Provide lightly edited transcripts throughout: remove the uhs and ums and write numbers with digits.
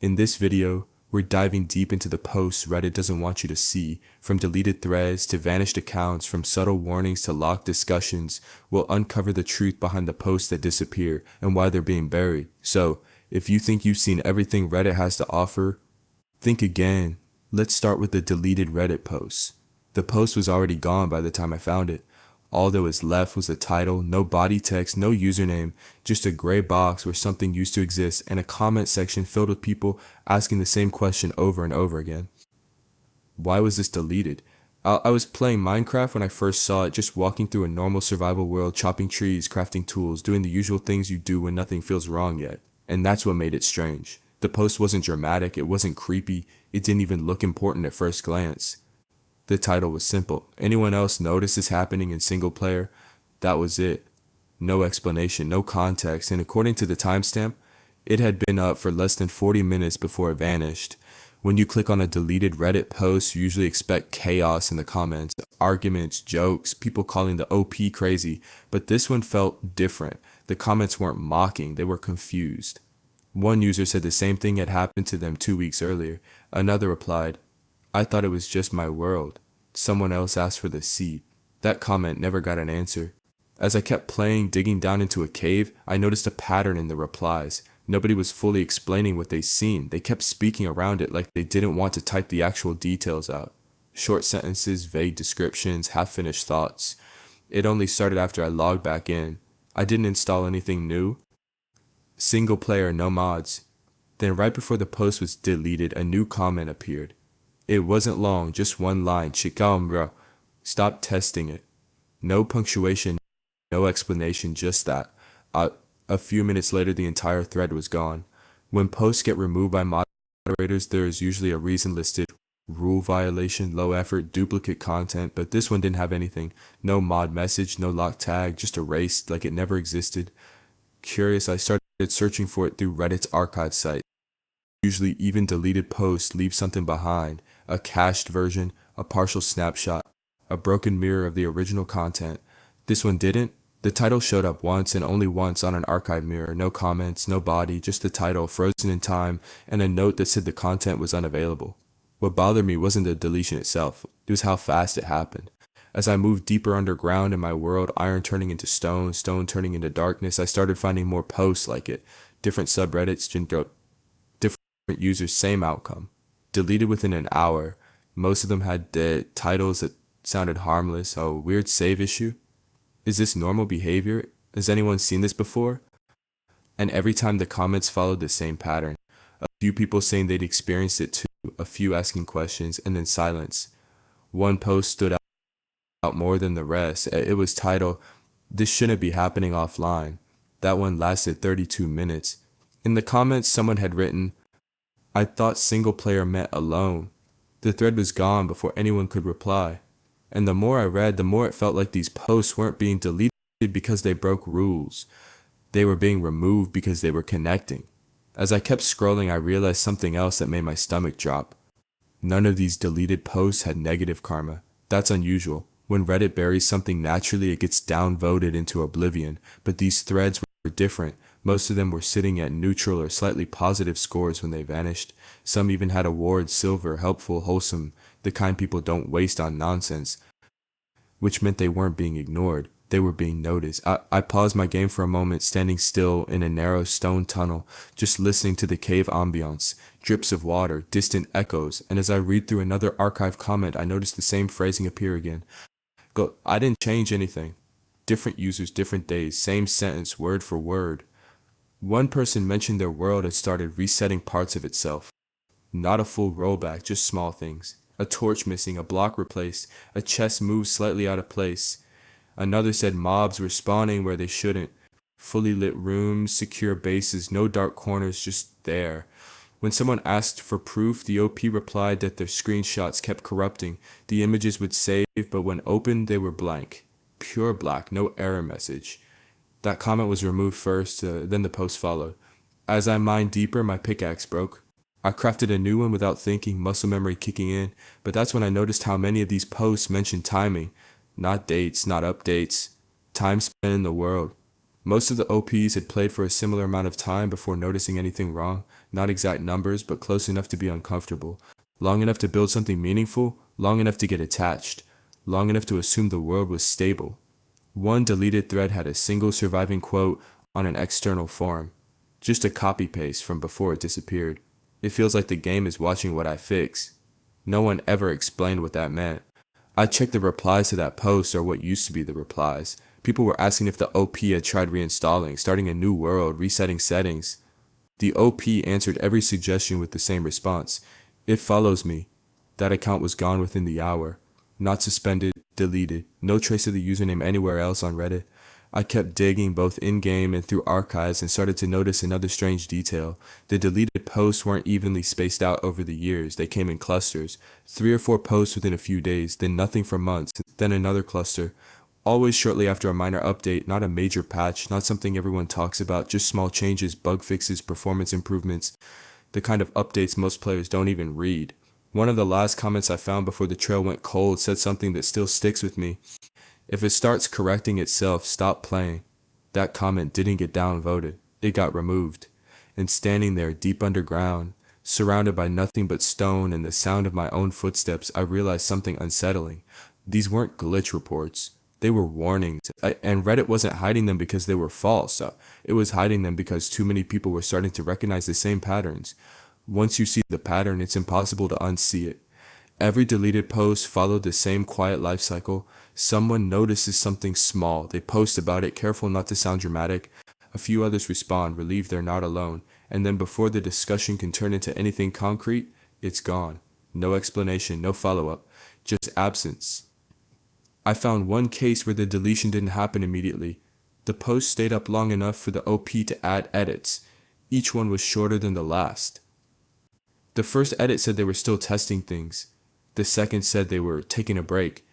In this video, we're diving deep into the posts Reddit doesn't want you to see, from deleted threads to vanished accounts, from subtle warnings to locked discussions. We'll uncover the truth behind the posts that disappear and why they're being buried. So, if you think you've seen everything Reddit has to offer, think again. Let's start with the deleted Reddit post. The post was already gone by the time I found it. All that was left was the title, no body text, no username, just a gray box where something used to exist, and a comment section filled with people asking the same question over and over again. Why was this deleted? I was playing Minecraft when I first saw it, just walking through a normal survival world, chopping trees, crafting tools, doing the usual things you do when nothing feels wrong yet. And that's what made it strange. The post wasn't dramatic, it wasn't creepy, it didn't even look important at first glance. The title was simple. Anyone else notice this happening in single player? That was it. No explanation, no context, and according to the timestamp, it had been up for less than 40 minutes before it vanished. When you click on a deleted Reddit post, you usually expect chaos in the comments, arguments, jokes, people calling the OP crazy, but this one felt different. The comments weren't mocking, they were confused. One user said the same thing had happened to them 2 weeks earlier. Another replied, "I thought it was just my world." Someone else asked for the seed. That comment never got an answer. As I kept playing, digging down into a cave, I noticed a pattern in the replies. Nobody was fully explaining what they'd seen. They kept speaking around it like they didn't want to type the actual details out. Short sentences, vague descriptions, half-finished thoughts. It only started after I logged back in. I didn't install anything new. Single player, no mods. Then right before the post was deleted, a new comment appeared. It wasn't long, just one line. Chikam, bro. Stop testing it. No punctuation, no explanation, just that. A few minutes later, the entire thread was gone. When posts get removed by moderators, there is usually a reason listed. Rule violation, low effort, duplicate content, but this one didn't have anything. No mod message, no locked tag, just erased like it never existed. Curious, I started searching for it through Reddit's archive site. Usually even deleted posts leave something behind. A cached version, a partial snapshot, a broken mirror of the original content. This one didn't. The title showed up once and only once on an archive mirror. No comments, no body, just the title frozen in time and a note that said the content was unavailable. What bothered me wasn't the deletion itself, it was how fast it happened. As I moved deeper underground in my world, iron turning into stone, stone turning into darkness, I started finding more posts like it. Different subreddits, different users, same outcome. Deleted within an hour. Most of them had titles that sounded harmless. A weird save issue. Is this normal behavior? Has anyone seen this before? And every time the comments followed the same pattern. A few people saying they'd experienced it too, a few asking questions, and then silence. One post stood out more than the rest. It was titled, "This shouldn't be happening offline." That one lasted 32 minutes. In the comments, someone had written, "I thought single player meant alone." The thread was gone before anyone could reply. And the more I read, the more it felt like these posts weren't being deleted because they broke rules. They were being removed because they were connecting. As I kept scrolling, I realized something else that made my stomach drop. None of these deleted posts had negative karma. That's unusual. When Reddit buries something naturally, it gets downvoted into oblivion. But these threads were different. Most of them were sitting at neutral or slightly positive scores when they vanished. Some even had awards: silver, helpful, wholesome, the kind people don't waste on nonsense. Which meant they weren't being ignored. They were being noticed. I paused my game for a moment, standing still in a narrow stone tunnel, just listening to the cave ambiance, drips of water, distant echoes, and as I read through another archive comment, I noticed the same phrasing appear again. I didn't change anything. Different users, different days, same sentence, word for word. One person mentioned their world had started resetting parts of itself. Not a full rollback, just small things. A torch missing, a block replaced, a chest moved slightly out of place. Another said mobs were spawning where they shouldn't. Fully lit rooms, secure bases, no dark corners, just there. When someone asked for proof, the OP replied that their screenshots kept corrupting. The images would save, but when opened, they were blank. Pure black, no error message. That comment was removed first, then the post followed. As I mined deeper, my pickaxe broke. I crafted a new one without thinking, muscle memory kicking in, but that's when I noticed how many of these posts mentioned timing. Not dates, not updates. Time spent in the world. Most of the OPs had played for a similar amount of time before noticing anything wrong, not exact numbers, but close enough to be uncomfortable, long enough to build something meaningful, long enough to get attached, long enough to assume the world was stable. One deleted thread had a single surviving quote on an external forum, just a copy-paste from before it disappeared. It feels like the game is watching what I fix. No one ever explained what that meant. I checked the replies to that post, or what used to be the replies. People were asking if the OP had tried reinstalling, starting a new world, resetting settings. The OP answered every suggestion with the same response. It follows me. That account was gone within the hour. Not suspended, deleted, no trace of the username anywhere else on Reddit. I kept digging both in-game and through archives and started to notice another strange detail. The deleted posts weren't evenly spaced out over the years. They came in clusters. 3 or 4 posts within a few days, then nothing for months, then another cluster. Always shortly after a minor update, not a major patch, not something everyone talks about, just small changes, bug fixes, performance improvements, the kind of updates most players don't even read. One of the last comments I found before the trail went cold said something that still sticks with me. If it starts correcting itself, stop playing. That comment didn't get downvoted. It got removed. And standing there deep underground, surrounded by nothing but stone and the sound of my own footsteps, I realized something unsettling. These weren't glitch reports. They were warnings. And Reddit wasn't hiding them because they were false. It was hiding them because too many people were starting to recognize the same patterns. Once you see the pattern, it's impossible to unsee it. Every deleted post followed the same quiet life cycle. Someone notices something small. They post about it, careful not to sound dramatic. A few others respond, relieved they're not alone. And then before the discussion can turn into anything concrete, it's gone. No explanation, no follow-up, just absence. I found one case where the deletion didn't happen immediately. The post stayed up long enough for the OP to add edits. Each one was shorter than the last. The first edit said they were still testing things. The second said they were taking a break.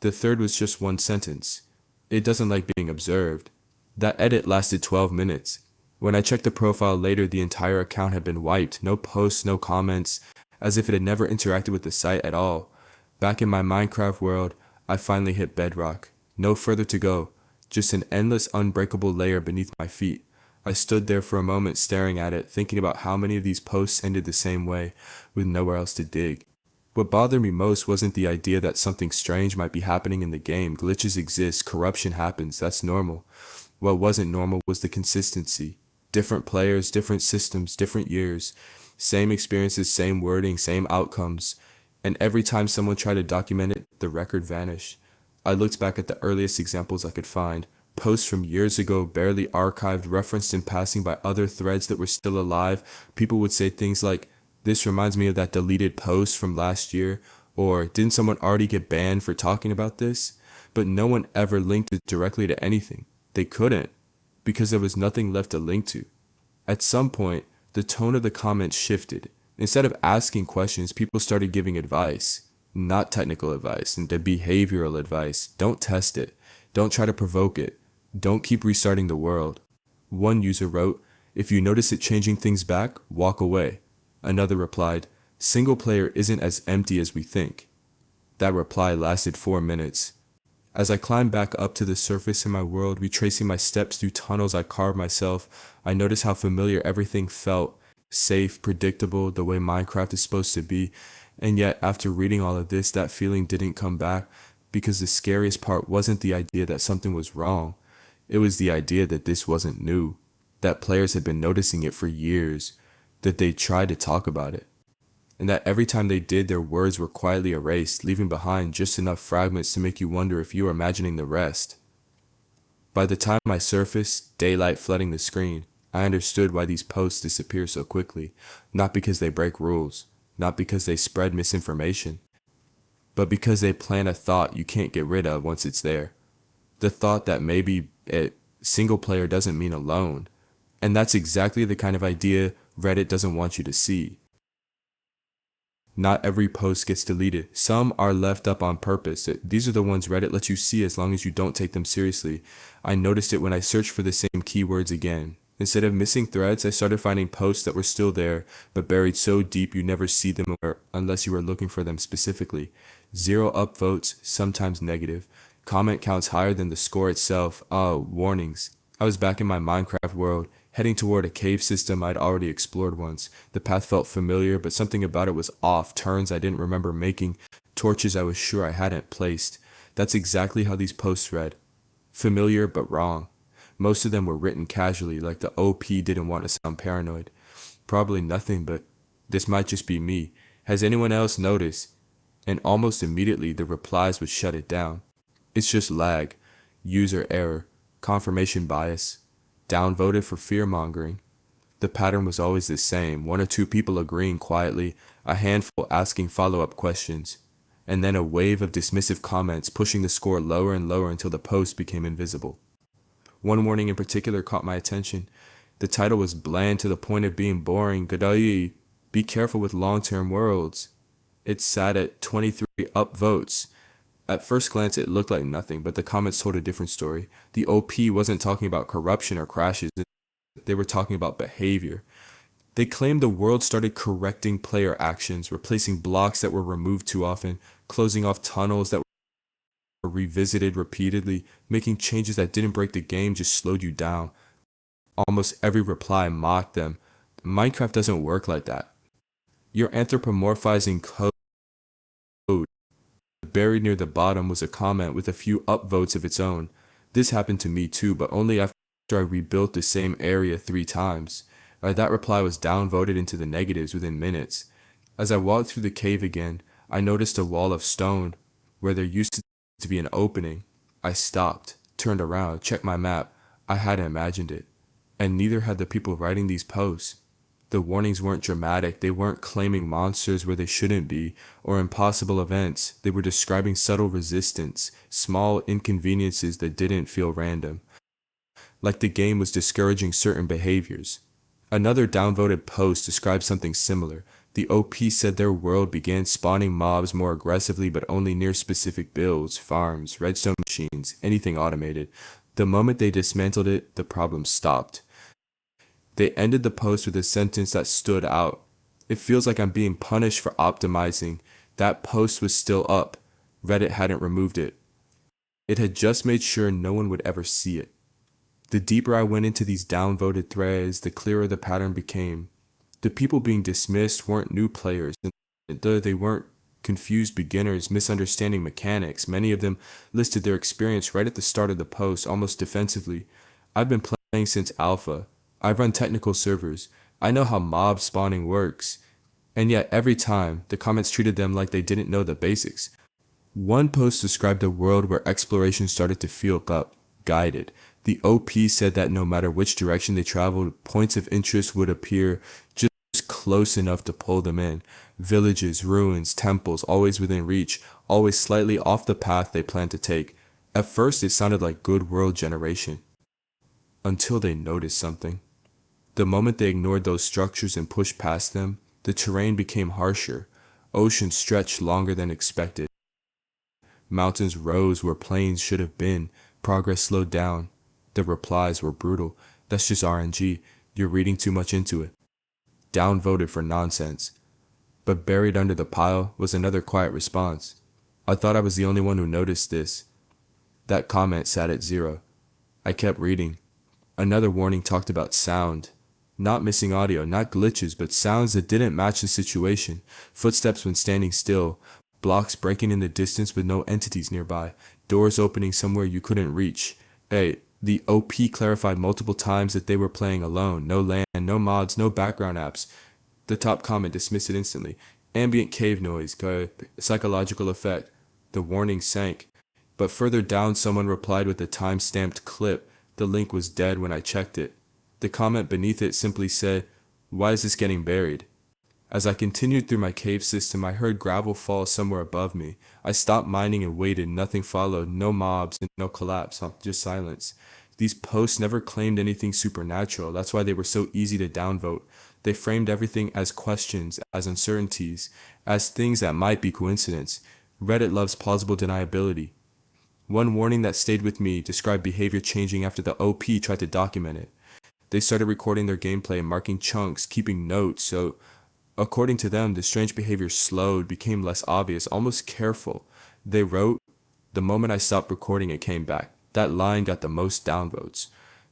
The third was just one sentence. It doesn't like being observed. That edit lasted 12 minutes. When I checked the profile later, the entire account had been wiped. No posts, no comments, as if it had never interacted with the site at all. Back in my Minecraft world, I finally hit bedrock. No further to go. Just an endless, unbreakable layer beneath my feet. I stood there for a moment staring at it, thinking about how many of these posts ended the same way, with nowhere else to dig. What bothered me most wasn't the idea that something strange might be happening in the game. Glitches exist, corruption happens, that's normal. What wasn't normal was the consistency. Different players, different systems, different years. Same experiences, same wording, same outcomes. And every time someone tried to document it, the record vanished. I looked back at the earliest examples I could find. Posts from years ago, barely archived, referenced in passing by other threads that were still alive. People would say things like, "This reminds me of that deleted post from last year," or "Didn't someone already get banned for talking about this?" But no one ever linked it directly to anything. They couldn't, because there was nothing left to link to. At some point, the tone of the comments shifted. Instead of asking questions, people started giving advice. Not technical advice, and the behavioral advice. Don't test it. Don't try to provoke it. Don't keep restarting the world. One user wrote, "If you notice it changing things back, walk away." Another replied, "Single player isn't as empty as we think." That reply lasted 4 minutes. As I climbed back up to the surface in my world, retracing my steps through tunnels I carved myself, I noticed how familiar everything felt. Safe, predictable, the way Minecraft is supposed to be. And yet, after reading all of this, that feeling didn't come back, because the scariest part wasn't the idea that something was wrong. It was the idea that this wasn't new, that players had been noticing it for years, that they tried to talk about it, and that every time they did, their words were quietly erased, leaving behind just enough fragments to make you wonder if you were imagining the rest. By the time I surfaced, daylight flooding the screen, I understood why these posts disappear so quickly, not because they break rules, not because they spread misinformation, but because they plant a thought you can't get rid of once it's there. The thought that maybe a single player doesn't mean alone. And that's exactly the kind of idea Reddit doesn't want you to see. Not every post gets deleted. Some are left up on purpose. These are the ones Reddit lets you see as long as you don't take them seriously. I noticed it when I searched for the same keywords again. Instead of missing threads, I started finding posts that were still there, but buried so deep you never see them unless you were looking for them specifically. 0 upvotes, sometimes negative. Comment counts higher than the score itself. Oh, warnings. I was back in my Minecraft world, heading toward a cave system I'd already explored once. The path felt familiar, but something about it was off. Turns I didn't remember making, torches I was sure I hadn't placed. That's exactly how these posts read. Familiar, but wrong. Most of them were written casually, like the OP didn't want to sound paranoid. Probably nothing, but this might just be me. Has anyone else noticed? And almost immediately the replies would shut it down. It's just lag, user error, confirmation bias, downvoted for fear-mongering. The pattern was always the same, one or two people agreeing quietly, a handful asking follow-up questions, and then a wave of dismissive comments pushing the score lower and lower until the post became invisible. One warning in particular caught my attention. The title was bland to the point of being boring. Gadai, be careful with long-term worlds. It sat at 23 upvotes. At first glance it looked like nothing, but the comments told a different story. The OP wasn't talking about corruption or crashes, they were talking about behavior. They claimed the world started correcting player actions, replacing blocks that were removed too often, closing off tunnels that were revisited repeatedly, making changes that didn't break the game, just slowed you down. Almost every reply mocked them. Minecraft doesn't work like that. You're anthropomorphizing code. Buried near the bottom was a comment with a few upvotes of its own. This happened to me too, but only after I rebuilt the same area 3 times. That reply was downvoted into the negatives within minutes. As I walked through the cave again, I noticed a wall of stone where there used to be an opening. I stopped, turned around, checked my map. I hadn't imagined it. And neither had the people writing these posts. The warnings weren't dramatic, they weren't claiming monsters where they shouldn't be, or impossible events. They were describing subtle resistance, small inconveniences that didn't feel random. Like the game was discouraging certain behaviors. Another downvoted post described something similar. The OP said their world began spawning mobs more aggressively but only near specific builds, farms, redstone machines, anything automated. The moment they dismantled it, the problem stopped. They ended the post with a sentence that stood out. It feels like I'm being punished for optimizing. That post was still up. Reddit hadn't removed it. It had just made sure no one would ever see it. The deeper I went into these downvoted threads, the clearer the pattern became. The people being dismissed weren't new players. They weren't confused beginners misunderstanding mechanics. Many of them listed their experience right at the start of the post, almost defensively. I've been playing since alpha. I run technical servers. I know how mob spawning works. And yet every time, the comments treated them like they didn't know the basics. One post described a world where exploration started to feel guided. The OP said that no matter which direction they traveled, points of interest would appear just close enough to pull them in. Villages, ruins, temples, always within reach, always slightly off the path they planned to take. At first it sounded like good world generation. Until they noticed something. The moment they ignored those structures and pushed past them, the terrain became harsher. Oceans stretched longer than expected. Mountains rose where plains should have been. Progress slowed down. The replies were brutal. That's just RNG. You're reading too much into it. Downvoted for nonsense. But buried under the pile was another quiet response. I thought I was the only one who noticed this. That comment sat at 0. I kept reading. Another warning talked about sound. Not missing audio, not glitches, but sounds that didn't match the situation. Footsteps when standing still. Blocks breaking in the distance with no entities nearby. Doors opening somewhere you couldn't reach. The OP clarified multiple times that they were playing alone. No LAN, no mods, no background apps. The top comment dismissed it instantly. Ambient cave noise, psychological effect. The warning sank. But further down someone replied with a time-stamped clip. The link was dead when I checked it. The comment beneath it simply said, "Why is this getting buried?" As I continued through my cave system, I heard gravel fall somewhere above me. I stopped mining and waited. Nothing followed. No mobs and no collapse, just silence. These posts never claimed anything supernatural. That's why they were so easy to downvote. They framed everything as questions, as uncertainties, as things that might be coincidence. Reddit loves plausible deniability. One warning that stayed with me described behavior changing after the OP tried to document it. They started recording their gameplay, marking chunks, keeping notes, so according to them, the strange behavior slowed, became less obvious, almost careful. They wrote, "The moment I stopped recording, it came back." That line got the most downvotes.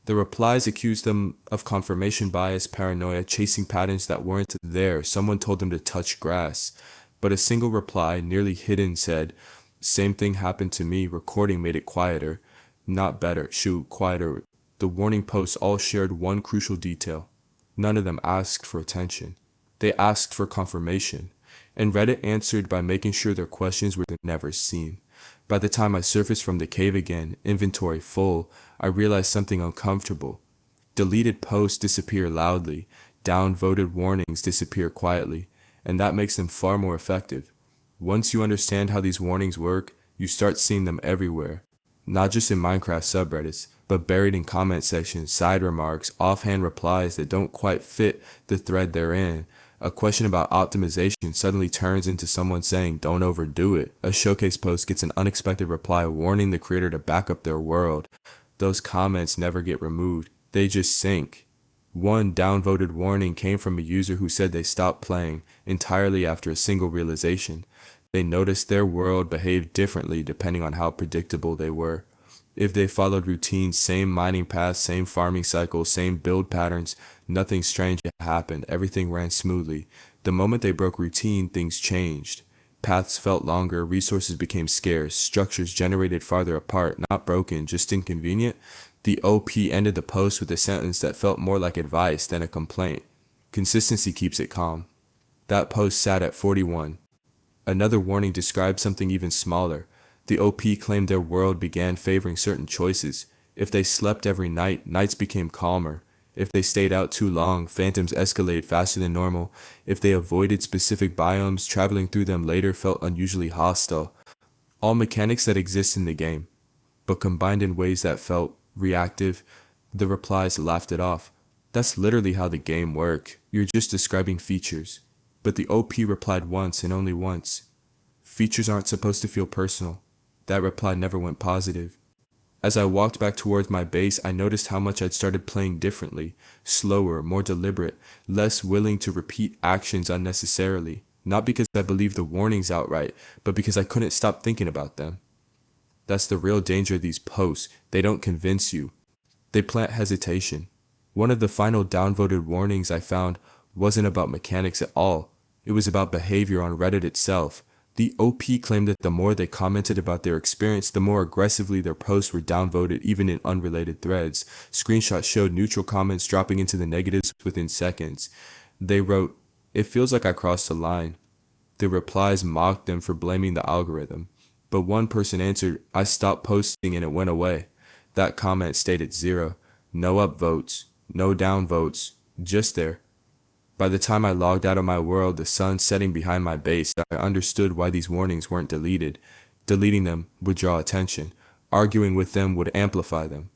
The replies accused them of confirmation bias, paranoia, chasing patterns that weren't there. Someone told them to touch grass. But a single reply, nearly hidden, said, "Same thing happened to me. Recording made it quieter." Not better. Shoot, quieter. The warning posts all shared one crucial detail. None of them asked for attention. They asked for confirmation. And Reddit answered by making sure their questions were never seen. By the time I surfaced from the cave again, inventory full, I realized something uncomfortable. Deleted posts disappear loudly, downvoted warnings disappear quietly, and that makes them far more effective. Once you understand how these warnings work, you start seeing them everywhere. Not just in Minecraft subreddits, but buried in comment sections, side remarks, offhand replies that don't quite fit the thread they're in. A question about optimization suddenly turns into someone saying, "Don't overdo it." A showcase post gets an unexpected reply warning the creator to back up their world. Those comments never get removed. They just sink. One downvoted warning came from a user who said they stopped playing entirely after a single realization. They noticed their world behaved differently depending on how predictable they were. If they followed routines, same mining paths, same farming cycles, same build patterns, nothing strange happened. Everything ran smoothly. The moment they broke routine, things changed. Paths felt longer, resources became scarce, structures generated farther apart, not broken, just inconvenient. The OP ended the post with a sentence that felt more like advice than a complaint. Consistency keeps it calm. That post sat at 41. Another warning described something even smaller. The OP claimed their world began favoring certain choices. If they slept every night, nights became calmer. If they stayed out too long, phantoms escalated faster than normal. If they avoided specific biomes, traveling through them later felt unusually hostile. All mechanics that exist in the game, but combined in ways that felt reactive. The replies laughed it off. That's literally how the game works. You're just describing features. But the OP replied once and only once. Features aren't supposed to feel personal. That reply never went positive. As I walked back towards my base, I noticed how much I'd started playing differently, slower, more deliberate, less willing to repeat actions unnecessarily. Not because I believed the warnings outright, but because I couldn't stop thinking about them. That's the real danger of these posts. They don't convince you. They plant hesitation. One of the final downvoted warnings I found wasn't about mechanics at all. It was about behavior on Reddit itself. The OP claimed that the more they commented about their experience, the more aggressively their posts were downvoted, even in unrelated threads. Screenshots showed neutral comments dropping into the negatives within seconds. They wrote, "It feels like I crossed a line." The replies mocked them for blaming the algorithm. But one person answered, "I stopped posting and it went away." That comment stayed at 0. No upvotes, no downvotes, just there. By the time I logged out of my world, the sun setting behind my base, I understood why these warnings weren't deleted. Deleting them would draw attention. Arguing with them would amplify them.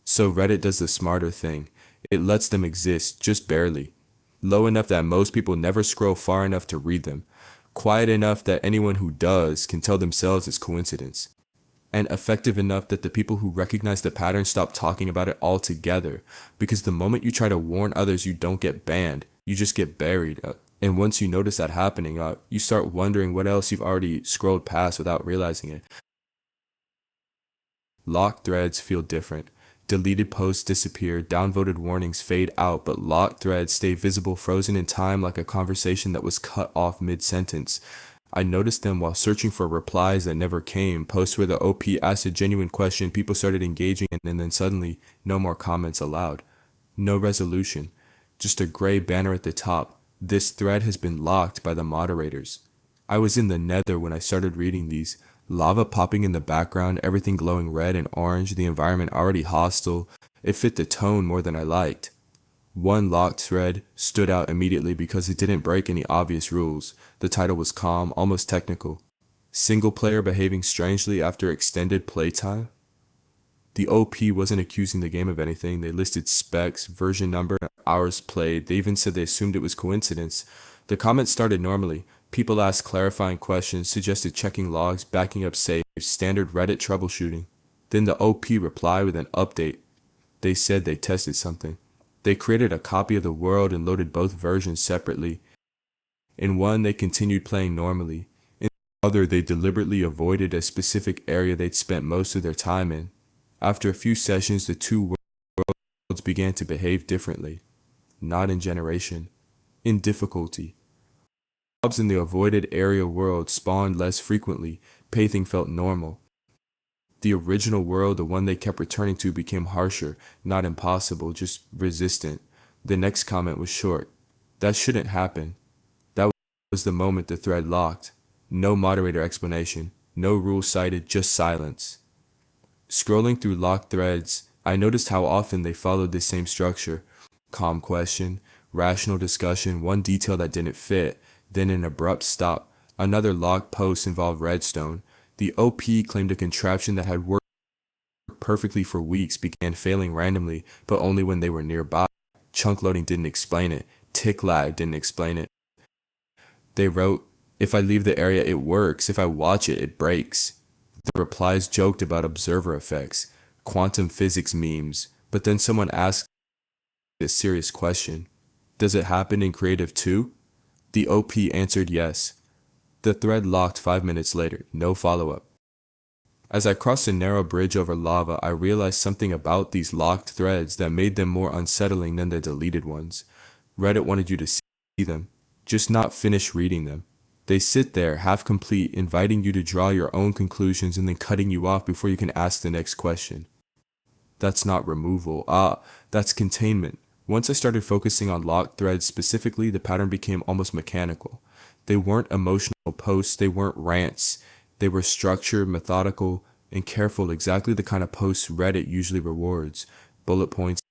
So Reddit does the smarter thing. It lets them exist, just barely. Low enough that most people never scroll far enough to read them. Quiet enough that anyone who does can tell themselves it's coincidence. And effective enough that the people who recognize the pattern stop talking about it altogether. Because the moment you try to warn others, you don't get banned. You just get buried. And once you notice that happening, you start wondering what else you've already scrolled past without realizing it. Locked threads feel different. Deleted posts disappear, downvoted warnings fade out, but locked threads stay visible, frozen in time like a conversation that was cut off mid-sentence. I noticed them while searching for replies that never came, posts where the OP asked a genuine question, people started engaging, and then suddenly, no more comments allowed. No resolution. Just a gray banner at the top. This thread has been locked by the moderators. I was in the nether when I started reading these. Lava popping in the background, everything glowing red and orange, the environment already hostile. It fit the tone more than I liked. One locked thread stood out immediately because it didn't break any obvious rules. The title was calm, almost technical. Single player behaving strangely after extended playtime? The OP wasn't accusing the game of anything. They listed specs, version number, hours played. They even said they assumed it was coincidence. The comments started normally. People asked clarifying questions, suggested checking logs, backing up saves, standard Reddit troubleshooting. Then the OP replied with an update. They said they tested something. They created a copy of the world and loaded both versions separately. In one, they continued playing normally. In the other, they deliberately avoided a specific area they'd spent most of their time in. After a few sessions, the two worlds began to behave differently, not in generation, in difficulty. Jobs in the avoided area world spawned less frequently, pacing felt normal. The original world, the one they kept returning to, became harsher, not impossible, just resistant. The next comment was short. That shouldn't happen. That was the moment the thread locked. No moderator explanation, no rule cited, just silence. Scrolling through locked threads, I noticed how often they followed the same structure. Calm question, rational discussion, one detail that didn't fit, then an abrupt stop. Another locked post involved redstone. The OP claimed a contraption that had worked perfectly for weeks began failing randomly, but only when they were nearby. Chunk loading didn't explain it. Tick lag didn't explain it. They wrote, "If I leave the area, it works. If I watch it, it breaks." The replies joked about observer effects, quantum physics memes, but then someone asked a serious question. Does it happen in creative too? The OP answered yes. The thread locked 5 minutes later, no follow-up. As I crossed a narrow bridge over lava, I realized something about these locked threads that made them more unsettling than the deleted ones. Reddit wanted you to see them, just not finish reading them. They sit there, half complete, inviting you to draw your own conclusions and then cutting you off before you can ask the next question. That's not removal. That's containment. Once I started focusing on locked threads specifically, the pattern became almost mechanical. They weren't emotional posts, they weren't rants. They were structured, methodical, and careful, exactly the kind of posts Reddit usually rewards. Bullet points,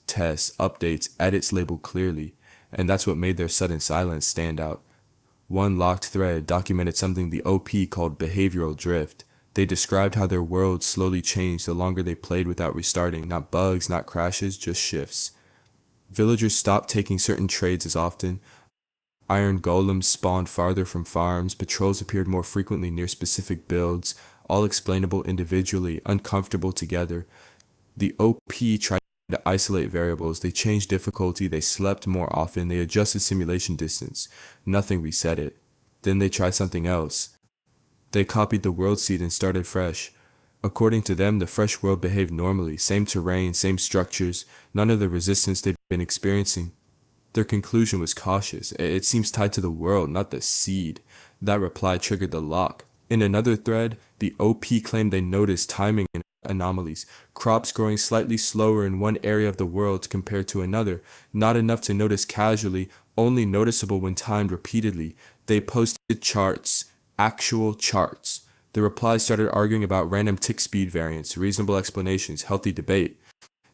tests, updates, edits labeled clearly, and that's what made their sudden silence stand out. One locked thread documented something the OP called behavioral drift. They described how their world slowly changed the longer they played without restarting. Not bugs, not crashes, just shifts. Villagers stopped taking certain trades as often. Iron golems spawned farther from farms. Patrols appeared more frequently near specific builds, all explainable individually, uncomfortable together. The OP tried to isolate variables. They changed difficulty. They slept more often. They adjusted simulation distance. Nothing reset it. Then they tried something else. They copied the world seed and started fresh. According to them, the fresh world behaved normally. Same terrain, same structures, none of the resistance they'd been experiencing. Their conclusion was cautious. It seems tied to the world, not the seed. That reply triggered the lock. In another thread, the OP claimed they noticed timing anomalies, crops growing slightly slower in one area of the world compared to another, not enough to notice casually, only noticeable when timed repeatedly. They posted charts, actual charts. The replies started arguing about random tick speed variance, reasonable explanations, healthy debate.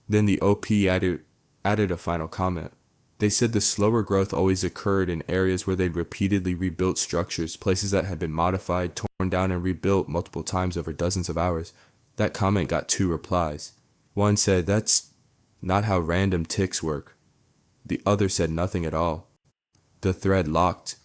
Then the OP added a final comment. They said the slower growth always occurred in areas where they'd repeatedly rebuilt structures, places that had been modified, torn down, and rebuilt multiple times over dozens of hours. That comment got 2 replies. One said, "That's not how random ticks work." The other said nothing at all. The thread locked.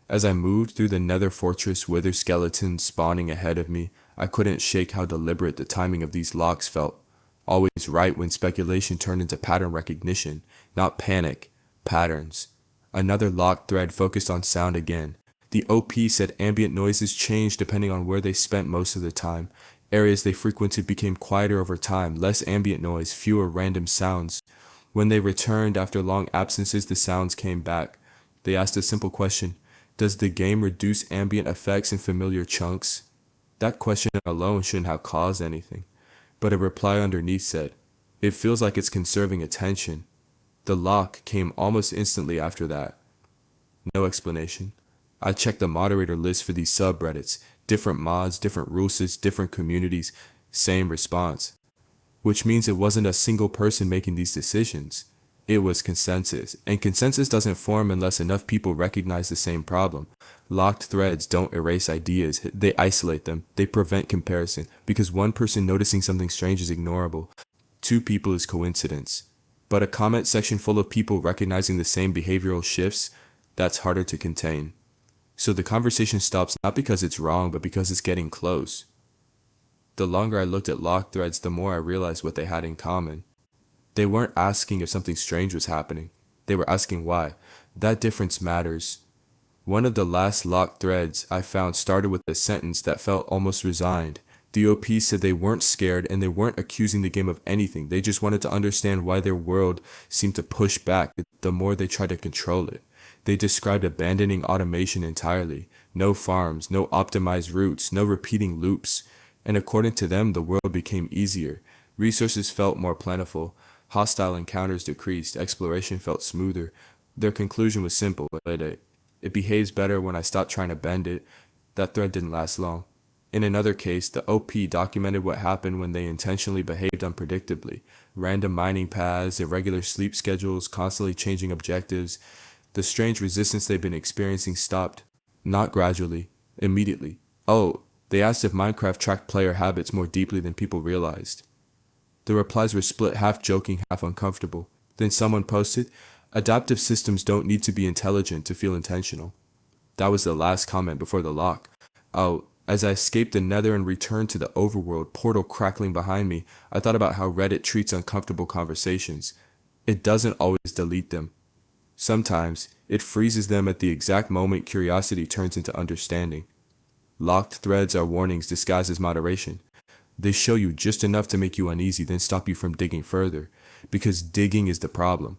As I moved through the nether fortress, wither skeletons spawning ahead of me, I couldn't shake how deliberate the timing of these locks felt. Always right when speculation turned into pattern recognition, not panic. Patterns. Another locked thread focused on sound again. The OP said ambient noises changed depending on where they spent most of the time. Areas they frequented became quieter over time, less ambient noise, fewer random sounds. When they returned after long absences, the sounds came back. They asked a simple question: does the game reduce ambient effects in familiar chunks? That question alone shouldn't have caused anything. But a reply underneath said, "It feels like it's conserving attention." The lock came almost instantly after that. No explanation. I checked the moderator list for these subreddits. Different mods, different rule sets, different communities. Same response. Which means it wasn't a single person making these decisions. It was consensus. And consensus doesn't form unless enough people recognize the same problem. Locked threads don't erase ideas. They isolate them. They prevent comparison. Because one person noticing something strange is ignorable. 2 people is coincidence. But a comment section full of people recognizing the same behavioral shifts, that's harder to contain. So the conversation stops not because it's wrong, but because it's getting close. The longer I looked at locked threads, the more I realized what they had in common. They weren't asking if something strange was happening. They were asking why. That difference matters. One of the last locked threads I found started with a sentence that felt almost resigned. The OP said they weren't scared and they weren't accusing the game of anything. They just wanted to understand why their world seemed to push back the more they tried to control it. They described abandoning automation entirely. No farms, no optimized routes, no repeating loops. And according to them, the world became easier. Resources felt more plentiful. Hostile encounters decreased. Exploration felt smoother. Their conclusion was simple. It behaves better when I stop trying to bend it. That thread didn't last long. In another case, the OP documented what happened when they intentionally behaved unpredictably. Random mining paths, irregular sleep schedules, constantly changing objectives. The strange resistance they've been experiencing stopped. Not gradually, immediately. Oh, they asked if Minecraft tracked player habits more deeply than people realized. The replies were split, half joking, half uncomfortable. Then someone posted, "Adaptive systems don't need to be intelligent to feel intentional." That was the last comment before the lock. Oh, as I escaped the nether and returned to the overworld, portal crackling behind me, I thought about how Reddit treats uncomfortable conversations. It doesn't always delete them. Sometimes, it freezes them at the exact moment curiosity turns into understanding. Locked threads are warnings disguised as moderation. They show you just enough to make you uneasy, then stop you from digging further, because digging is the problem.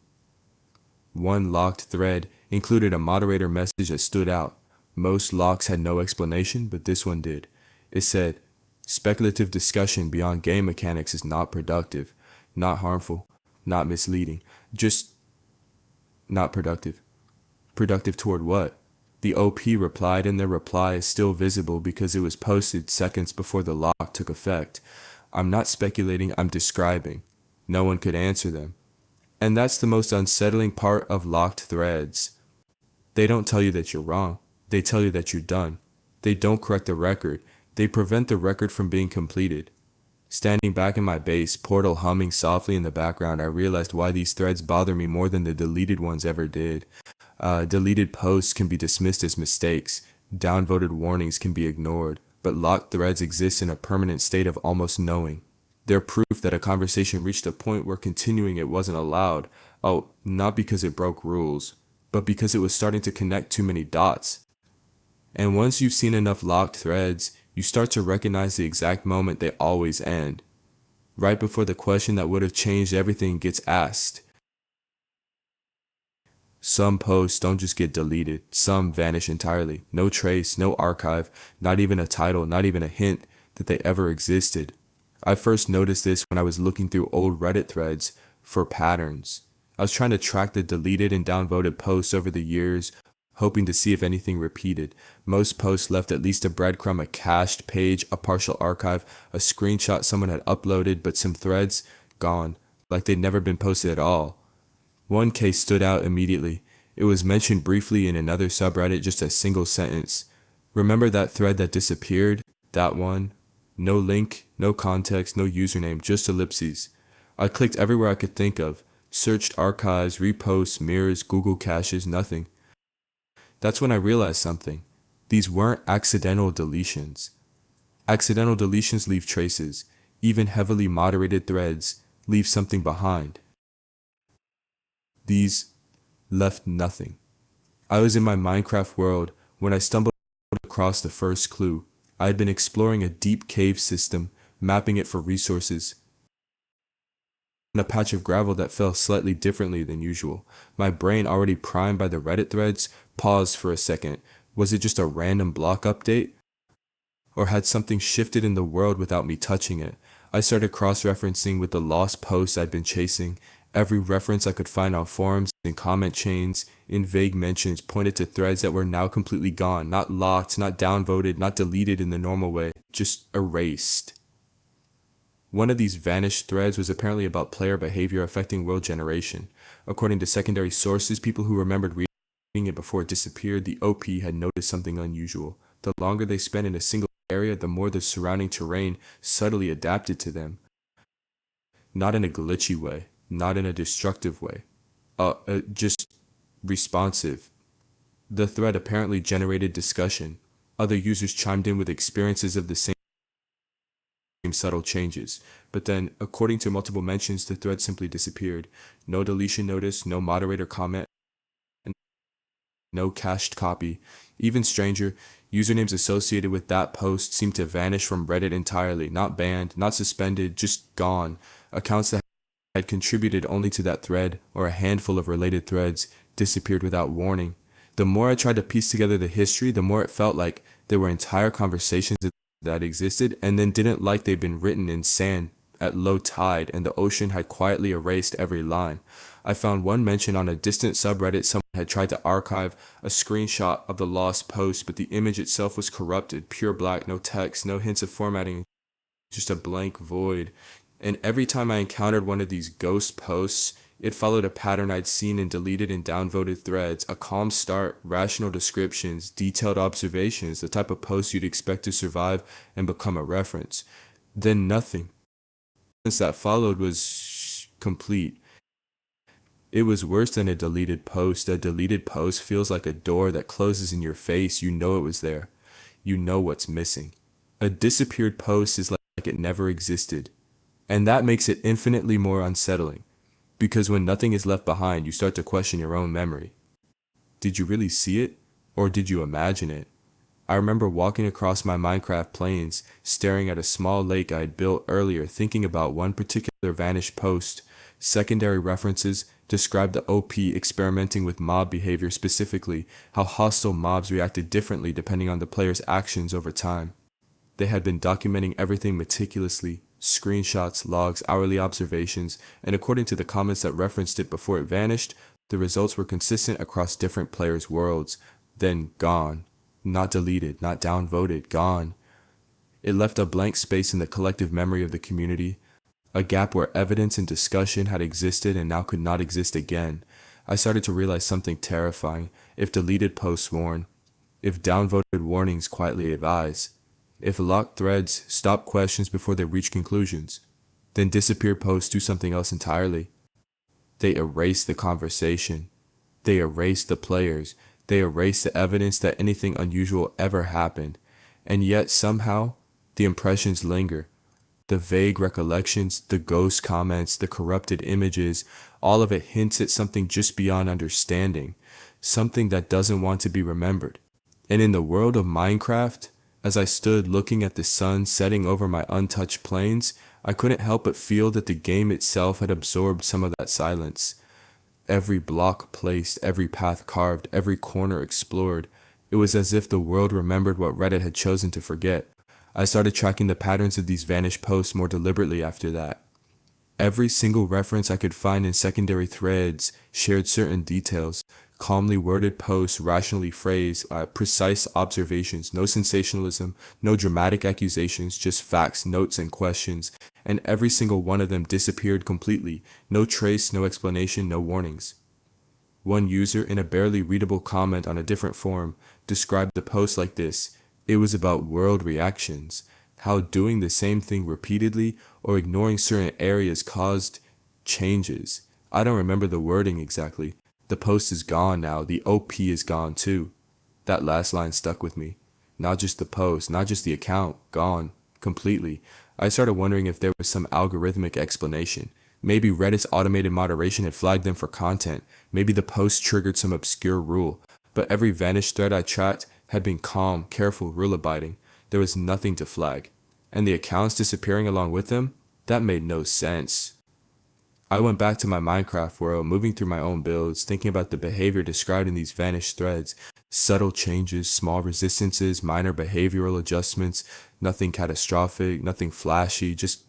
One locked thread included a moderator message that stood out. Most locks had no explanation, but this one did. It said, "Speculative discussion beyond game mechanics is not productive, not harmful, not misleading, just not productive." Productive toward what? The OP replied, and their reply is still visible because it was posted seconds before the lock took effect. "I'm not speculating, I'm describing." No one could answer them. And that's the most unsettling part of locked threads. They don't tell you that you're wrong. They tell you that you're done. They don't correct the record. They prevent the record from being completed. Standing back in my base, portal humming softly in the background, I realized why these threads bother me more than the deleted ones ever did. Deleted posts can be dismissed as mistakes. Downvoted warnings can be ignored. But locked threads exist in a permanent state of almost knowing. They're proof that a conversation reached a point where continuing it wasn't allowed. Oh, not because it broke rules, but because it was starting to connect too many dots. And once you've seen enough locked threads, you start to recognize the exact moment they always end. Right before the question that would have changed everything gets asked. Some posts don't just get deleted, some vanish entirely. No trace, no archive, not even a title, not even a hint that they ever existed. I first noticed this when I was looking through old Reddit threads for patterns. I was trying to track the deleted and downvoted posts over the years, hoping to see if anything repeated. Most posts left at least a breadcrumb, a cached page, a partial archive, a screenshot someone had uploaded, but some threads, gone, like they'd never been posted at all. One case stood out immediately. It was mentioned briefly in another subreddit, just a single sentence. "Remember that thread that disappeared? That one?" No link, no context, no username, just ellipses. I clicked everywhere I could think of. Searched archives, reposts, mirrors, Google caches, nothing. That's when I realized something. These weren't accidental deletions. Accidental deletions leave traces. Even heavily moderated threads leave something behind. These left nothing. I was in my Minecraft world when I stumbled across the first clue. I had been exploring a deep cave system, mapping it for resources, in a patch of gravel that fell slightly differently than usual. My brain, already primed by the Reddit threads, paused for a second. Was it just a random block update? Or had something shifted in the world without me touching it? I started cross-referencing with the lost posts I'd been chasing. Every reference I could find on forums and comment chains in vague mentions pointed to threads that were now completely gone, not locked, not downvoted, not deleted in the normal way, just erased. One of these vanished threads was apparently about player behavior affecting world generation. According to secondary sources, people who remembered reading it before it disappeared, the OP had noticed something unusual. The longer they spent in a single area, the more the surrounding terrain subtly adapted to them. Not in a glitchy way, not in a destructive way, just responsive. The thread apparently generated discussion. Other users chimed in with experiences of the same subtle changes. But then, according to multiple mentions, the thread simply disappeared. No deletion notice, no moderator comment, no cached copy. Even stranger, usernames associated with that post seemed to vanish from Reddit entirely, not banned, not suspended, just gone. Accounts that had contributed only to that thread, or a handful of related threads, disappeared without warning. The more I tried to piece together the history, the more it felt like there were entire conversations that existed and then didn't like they'd been written in sand at low tide and the ocean had quietly erased every line. I found one mention on a distant subreddit someone had tried to archive a screenshot of the lost post, but the image itself was corrupted, pure black, no text, no hints of formatting, just a blank void. And every time I encountered one of these ghost posts, it followed a pattern I'd seen in deleted and downvoted threads: a calm start, rational descriptions, detailed observations, the type of post you'd expect to survive and become a reference. Then nothing. The silence that followed was complete. It was worse than a deleted post. A deleted post feels like a door that closes in your face. You know it was there. You know what's missing. A disappeared post is like it never existed. And that makes it infinitely more unsettling. Because when nothing is left behind, you start to question your own memory. Did you really see it? Or did you imagine it? I remember walking across my Minecraft plains, staring at a small lake I had built earlier, thinking about one particular vanished post. Secondary references described the OP experimenting with mob behavior, specifically how hostile mobs reacted differently depending on the player's actions over time. They had been documenting everything meticulously: screenshots, logs, hourly observations, and according to the comments that referenced it before it vanished, the results were consistent across different players' worlds. Then gone. Not deleted, not downvoted, gone. It left a blank space in the collective memory of the community, a gap where evidence and discussion had existed and now could not exist again. I started to realize something terrifying. If deleted posts warn, if downvoted warnings quietly advise, if locked threads stop questions before they reach conclusions, then disappeared posts do something else entirely. They erase the conversation. They erase the players. They erase the evidence that anything unusual ever happened. And yet somehow, the impressions linger. The vague recollections, the ghost comments, the corrupted images, all of it hints at something just beyond understanding. Something that doesn't want to be remembered. And in the world of Minecraft, as I stood looking at the sun setting over my untouched plains, I couldn't help but feel that the game itself had absorbed some of that silence. Every block placed, every path carved, every corner explored. It was as if the world remembered what Reddit had chosen to forget. I started tracking the patterns of these vanished posts more deliberately after that. Every single reference I could find in secondary threads shared certain details: calmly worded posts, rationally phrased, precise observations, no sensationalism, no dramatic accusations, just facts, notes, and questions. And every single one of them disappeared completely. No trace, no explanation, no warnings. One user, in a barely readable comment on a different forum, described the post like this: it was about world reactions, how doing the same thing repeatedly or ignoring certain areas caused changes. I don't remember the wording exactly. The post is gone now. The OP is gone too. That last line stuck with me. Not just the post, not just the account, gone completely. I started wondering if there was some algorithmic explanation. Maybe Reddit's automated moderation had flagged them for content. Maybe the post triggered some obscure rule. But every vanished thread I tracked had been calm, careful, rule-abiding. There was nothing to flag. And the accounts disappearing along with them? That made no sense. I went back to my Minecraft world, moving through my own builds, thinking about the behavior described in these vanished threads. Subtle changes, small resistances, minor behavioral adjustments, nothing catastrophic, nothing flashy, just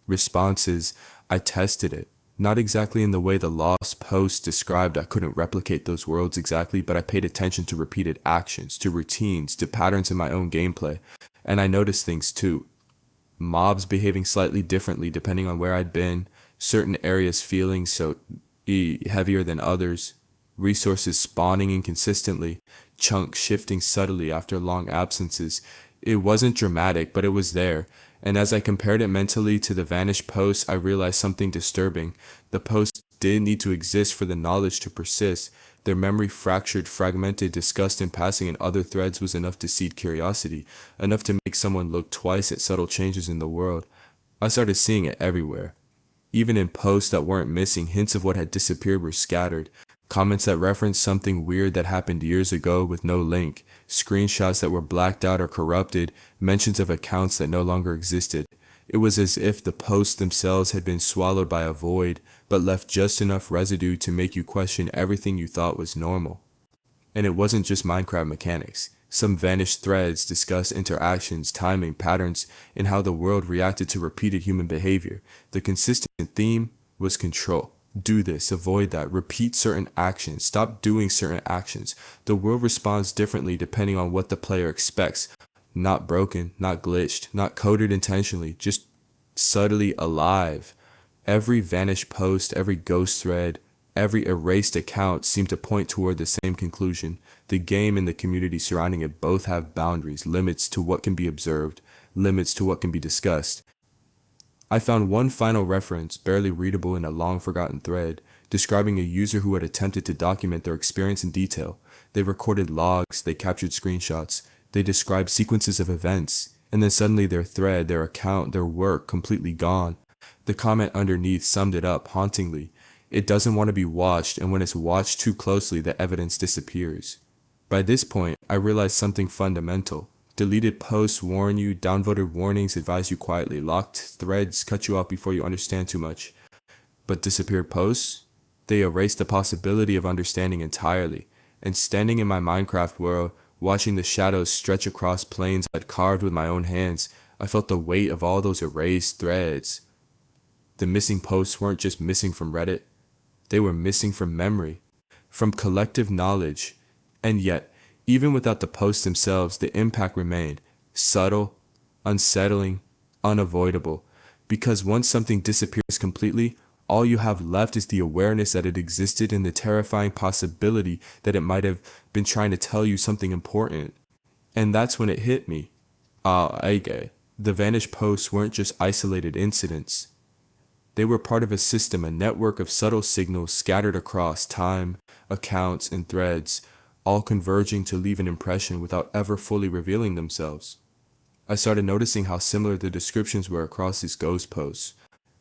responses. I tested it. Not exactly in the way the lost post described. I couldn't replicate those worlds exactly, but I paid attention to repeated actions, to routines, to patterns in my own gameplay. And I noticed things too. Mobs behaving slightly differently depending on where I'd been, certain areas feeling heavier than others, resources spawning inconsistently, chunks shifting subtly after long absences. It wasn't dramatic, but it was there. And as I compared it mentally to the vanished posts, I realized something disturbing. The posts didn't need to exist for the knowledge to persist. Their memory fractured, fragmented, discussed in passing in other threads was enough to seed curiosity, enough to make someone look twice at subtle changes in the world. I started seeing it everywhere. Even in posts that weren't missing, hints of what had disappeared were scattered. Comments that referenced something weird that happened years ago with no link, screenshots that were blacked out or corrupted, mentions of accounts that no longer existed. It was as if the posts themselves had been swallowed by a void, but left just enough residue to make you question everything you thought was normal. And it wasn't just Minecraft mechanics. Some vanished threads discussed interactions, timing, patterns, and how the world reacted to repeated human behavior. The consistent theme was control. Do this, avoid that, repeat certain actions, stop doing certain actions. The world responds differently depending on what the player expects. Not broken, not glitched, not coded intentionally, just subtly alive. Every vanished post, every ghost thread, every erased account seemed to point toward the same conclusion. The game and the community surrounding it both have boundaries, limits to what can be observed, limits to what can be discussed. I found one final reference, barely readable in a long-forgotten thread, describing a user who had attempted to document their experience in detail. They recorded logs, they captured screenshots, they described sequences of events, and then suddenly their thread, their account, their work completely gone. The comment underneath summed it up hauntingly. It doesn't want to be watched, and when it's watched too closely, the evidence disappears. By this point, I realized something fundamental. Deleted posts warn you, downvoted warnings advise you quietly, locked threads cut you off before you understand too much. But disappeared posts? They erase the possibility of understanding entirely. And standing in my Minecraft world, watching the shadows stretch across plains I'd carved with my own hands, I felt the weight of all those erased threads. The missing posts weren't just missing from Reddit. They were missing from memory, from collective knowledge. And yet, even without the posts themselves, the impact remained subtle, unsettling, unavoidable. Because once something disappears completely, all you have left is the awareness that it existed and the terrifying possibility that it might have been trying to tell you something important. And that's when it hit me. The vanished posts weren't just isolated incidents. They were part of a system, a network of subtle signals scattered across time, accounts, and threads, all converging to leave an impression without ever fully revealing themselves. I started noticing how similar the descriptions were across these ghost posts.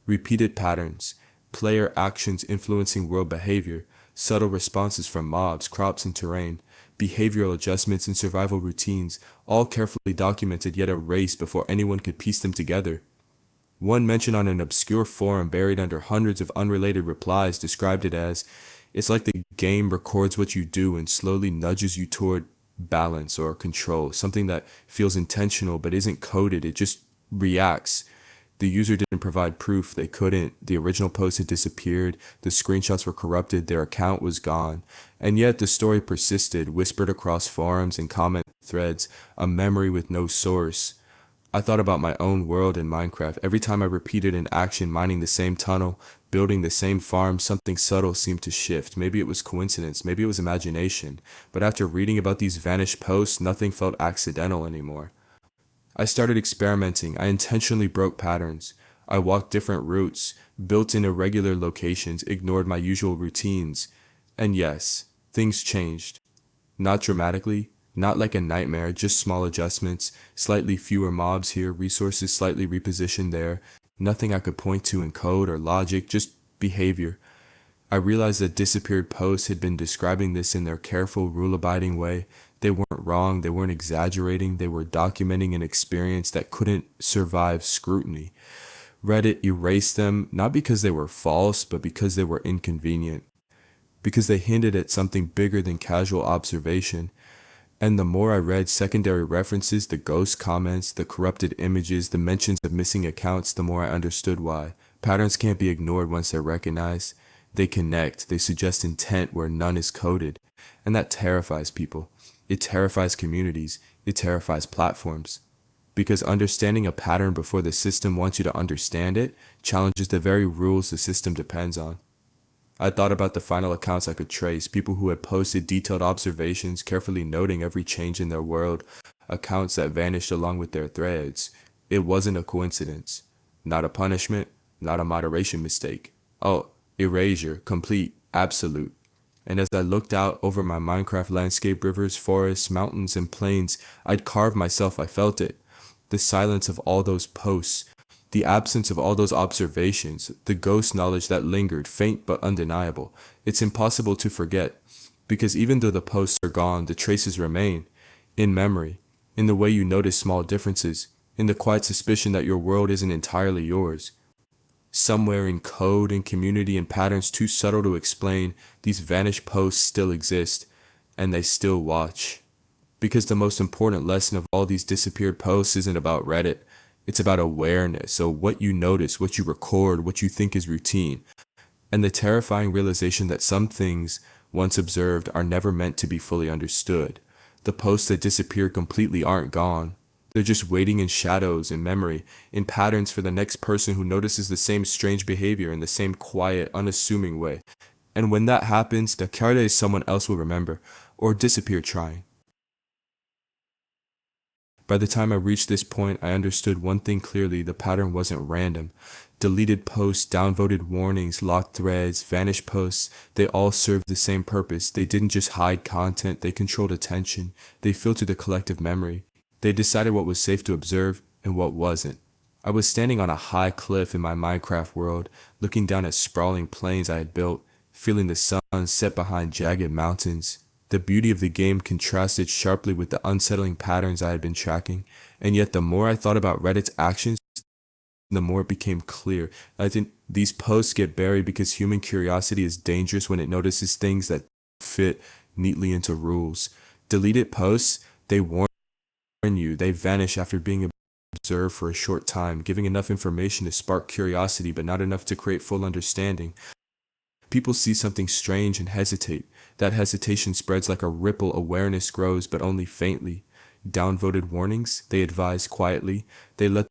Repeated patterns, player actions influencing world behavior, subtle responses from mobs, crops, and terrain, behavioral adjustments and survival routines, all carefully documented yet erased before anyone could piece them together. One mention on an obscure forum buried under hundreds of unrelated replies described it as, "It's like the game records what you do and slowly nudges you toward balance or control, something that feels intentional but isn't coded, it just reacts." The user didn't provide proof, they couldn't, the original post had disappeared, the screenshots were corrupted, their account was gone. And yet the story persisted, whispered across forums and comment threads, a memory with no source. I thought about my own world in Minecraft. Every time I repeated an action, mining the same tunnel, building the same farm, something subtle seemed to shift. Maybe it was coincidence, maybe it was imagination. But after reading about these vanished posts, nothing felt accidental anymore. I started experimenting. I intentionally broke patterns. I walked different routes, built in irregular locations, ignored my usual routines. And yes, things changed. Not dramatically, not like a nightmare, just small adjustments, slightly fewer mobs here, resources slightly repositioned there, nothing I could point to in code or logic, just behavior. I realized that disappeared posts had been describing this in their careful, rule-abiding way. They weren't wrong, they weren't exaggerating, they were documenting an experience that couldn't survive scrutiny. Reddit erased them, not because they were false, but because they were inconvenient. Because they hinted at something bigger than casual observation. And the more I read secondary references, the ghost comments, the corrupted images, the mentions of missing accounts, the more I understood why. Patterns can't be ignored once they're recognized. They connect, they suggest intent where none is coded. And that terrifies people. It terrifies communities. It terrifies platforms. Because understanding a pattern before the system wants you to understand it challenges the very rules the system depends on. I thought about the final accounts I could trace, people who had posted detailed observations, carefully noting every change in their world, accounts that vanished along with their threads. It wasn't a coincidence. Not a punishment, not a moderation mistake. Oh, erasure, complete, absolute. And as I looked out over my Minecraft landscape, rivers, forests, mountains, and plains, I'd carved myself, I felt it. The silence of all those posts, The absence of all those observations, the ghost knowledge that lingered, faint but undeniable. It's impossible to forget, because even though the posts are gone, the traces remain, in memory, in the way you notice small differences, in the quiet suspicion that your world isn't entirely yours. Somewhere in code and community and patterns too subtle to explain, these vanished posts still exist, and they still watch. Because the most important lesson of all these disappeared posts isn't about Reddit. It's about awareness, so what you notice, what you record, what you think is routine, and the terrifying realization that some things, once observed, are never meant to be fully understood. The posts that disappear completely aren't gone. They're just waiting in shadows, in memory, in patterns for the next person who notices the same strange behavior in the same quiet, unassuming way. And when that happens, the card is someone else will remember, or disappear trying. By the time I reached this point, I understood one thing clearly: the pattern wasn't random. Deleted posts, downvoted warnings, locked threads, vanished posts, they all served the same purpose. They didn't just hide content, they controlled attention. They filtered the collective memory. They decided what was safe to observe and what wasn't. I was standing on a high cliff in my Minecraft world, looking down at sprawling plains I had built, feeling the sun set behind jagged mountains. The beauty of the game contrasted sharply with the unsettling patterns I had been tracking, and yet the more I thought about Reddit's actions, the more it became clear. I think these posts get buried because human curiosity is dangerous when it notices things that fit neatly into rules. Deleted posts, they warn you, they vanish after being observed for a short time, giving enough information to spark curiosity but not enough to create full understanding. People see something strange and hesitate. That hesitation spreads like a ripple. Awareness grows, but only faintly. Downvoted warnings, they advise quietly. They let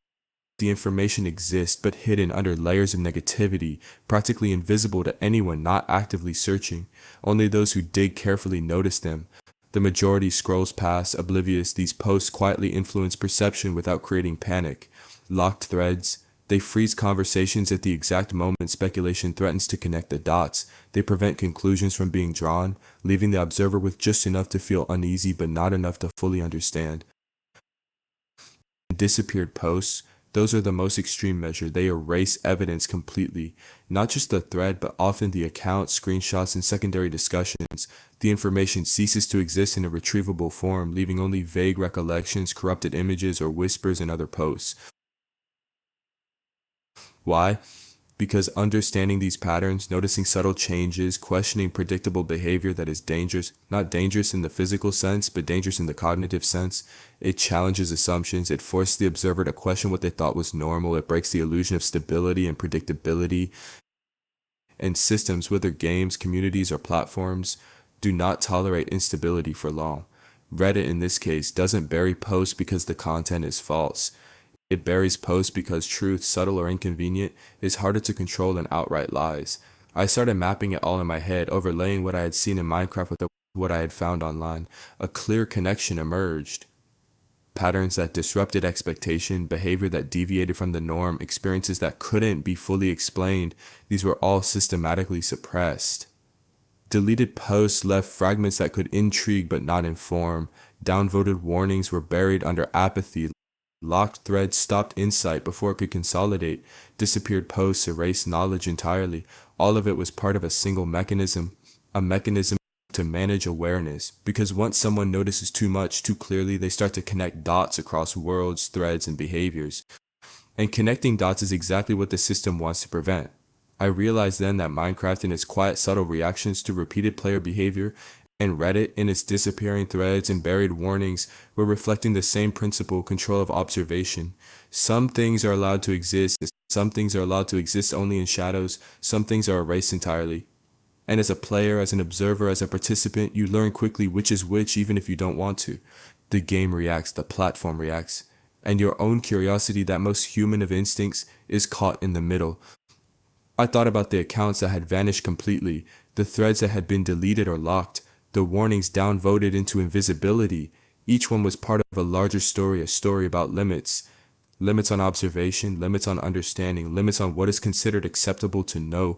the information exist, but hidden under layers of negativity, practically invisible to anyone not actively searching. Only those who dig carefully notice them. The majority scrolls past, oblivious. These posts quietly influence perception without creating panic. Locked threads, they freeze conversations at the exact moment speculation threatens to connect the dots. They prevent conclusions from being drawn, leaving the observer with just enough to feel uneasy but not enough to fully understand. Disappeared posts, those are the most extreme measure. They erase evidence completely. Not just the thread, but often the account, screenshots, and secondary discussions. The information ceases to exist in a retrievable form, leaving only vague recollections, corrupted images, or whispers in other posts. Why? Because understanding these patterns, noticing subtle changes, questioning predictable behavior that is dangerous, not dangerous in the physical sense, but dangerous in the cognitive sense. It challenges assumptions, it forces the observer to question what they thought was normal, it breaks the illusion of stability and predictability. And systems, whether games, communities, or platforms, do not tolerate instability for long. Reddit, in this case, doesn't bury posts because the content is false. It buries posts because truth, subtle or inconvenient, is harder to control than outright lies. I started mapping it all in my head, overlaying what I had seen in Minecraft with what I had found online. A clear connection emerged. Patterns that disrupted expectation, behavior that deviated from the norm, experiences that couldn't be fully explained, these were all systematically suppressed. Deleted posts left fragments that could intrigue but not inform. Downvoted warnings were buried under apathy. Locked threads stopped insight before it could consolidate. Disappeared posts erased knowledge entirely. All of it was part of a single mechanism, a mechanism to manage awareness. Because once someone notices too much, too clearly, they start to connect dots across worlds, threads, and behaviors. And connecting dots is exactly what the system wants to prevent. I realized then that Minecraft in its quiet, subtle reactions to repeated player behavior, and Reddit in its disappearing threads and buried warnings, were reflecting the same principle: control of observation. Some things are allowed to exist, some things are allowed to exist only in shadows, some things are erased entirely. And as a player, as an observer, as a participant, you learn quickly which is which even if you don't want to. The game reacts, the platform reacts, and your own curiosity, that most human of instincts, is caught in the middle. I thought about the accounts that had vanished completely, the threads that had been deleted or locked, the warnings downvoted into invisibility. Each one was part of a larger story, a story about limits. Limits on observation, limits on understanding, limits on what is considered acceptable to know.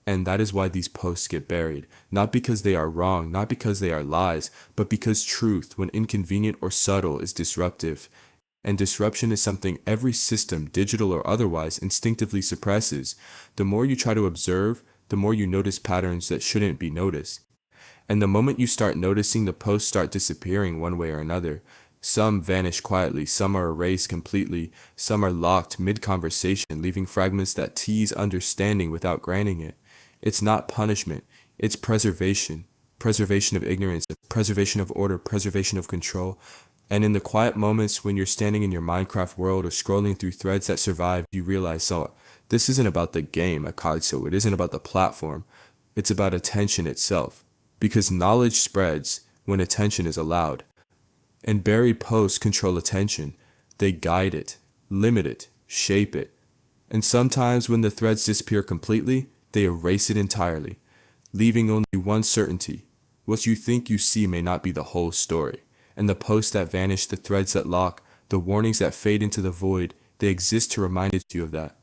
And that is why these posts get buried. Not because they are wrong, not because they are lies, but because truth, when inconvenient or subtle, is disruptive. And disruption is something every system, digital or otherwise, instinctively suppresses. The more you try to observe, the more you notice patterns that shouldn't be noticed. And the moment you start noticing, the posts start disappearing one way or another. Some vanish quietly, some are erased completely, some are locked mid-conversation, leaving fragments that tease understanding without granting it. It's not punishment, it's preservation. Preservation of ignorance, preservation of order, preservation of control. And in the quiet moments when you're standing in your Minecraft world or scrolling through threads that survive, you realize, oh, this isn't about the game, Akatsu. It isn't about the platform. It's about attention itself. Because knowledge spreads when attention is allowed. And buried posts control attention. They guide it, limit it, shape it. And sometimes when the threads disappear completely, they erase it entirely, leaving only one certainty. What you think you see may not be the whole story. And the posts that vanish, the threads that lock, the warnings that fade into the void, they exist to remind you of that.